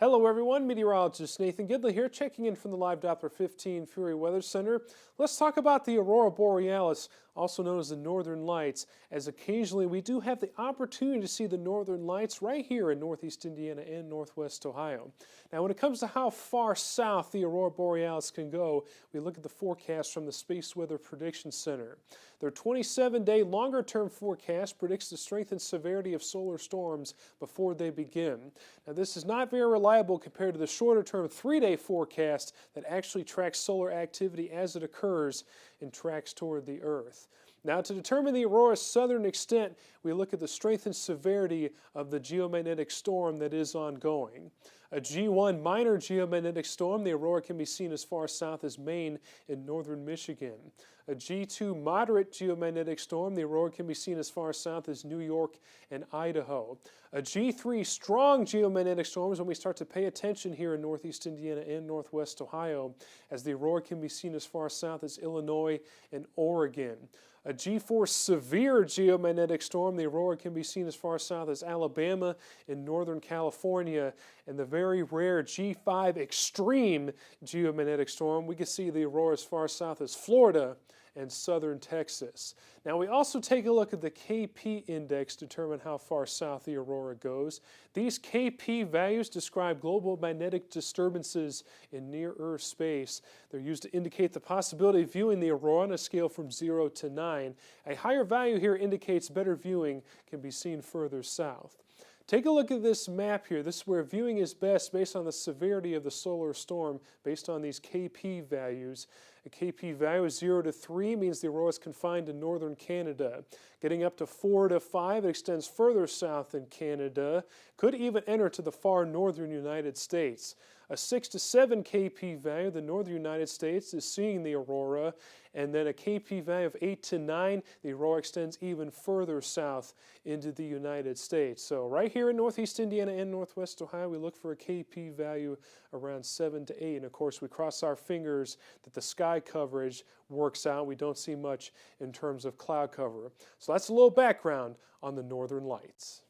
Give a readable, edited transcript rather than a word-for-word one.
Hello everyone, Meteorologist Nathan Gidley here, checking in from the live Doppler 15 Fury Weather Center. Let's talk about the Aurora Borealis, also known as the Northern Lights, as occasionally we do have the opportunity to see the Northern Lights right here in Northeast Indiana and Northwest Ohio. Now when it comes to how far south the Aurora Borealis can go, we look at the forecast from the Space Weather Prediction Center. Their 27-day longer-term forecast predicts the strength and severity of solar storms before they begin. Now this is not very reliable compared to the shorter-term 3-day forecast that actually tracks solar activity as it occurs and tracks toward the Earth. Now, to determine the aurora's southern extent, we look at the strength and severity of the geomagnetic storm that is ongoing. A G1 minor geomagnetic storm, the aurora can be seen as far south as Maine in northern Michigan. A G2 moderate geomagnetic storm, the aurora can be seen as far south as New York and Idaho. A G3 strong geomagnetic storm is when we start to pay attention here in northeast Indiana and northwest Ohio, as the aurora can be seen as far south as Illinois and Oregon. A G4 severe geomagnetic storm, the aurora can be seen as far south as Alabama and northern California. And the very rare G5 extreme geomagnetic storm, we can see the aurora as far south as Florida and southern Texas. Now we also take a look at the KP index to determine how far south the aurora goes. These KP values describe global magnetic disturbances in near-Earth space. They're used to indicate the possibility of viewing the aurora on a scale from 0 to 9. A higher value here indicates better viewing can be seen further south. Take a look at this map here. This is where viewing is best based on the severity of the solar storm based on these KP values. A KP value of 0 to 3 means the aurora is confined to northern Canada. Getting up to 4 to 5, it extends further south in Canada, could even enter to the far northern United States. A 6 to 7 KP value, the northern United States is seeing the aurora, and then a KP value of 8 to 9, the aurora extends even further south into the United States. So right here in northeast Indiana and northwest Ohio, we look for a KP value around 7 to 8. And of course, we cross our fingers that the sky coverage works out. We don't see much in terms of cloud cover. So that's a little background on the Northern Lights.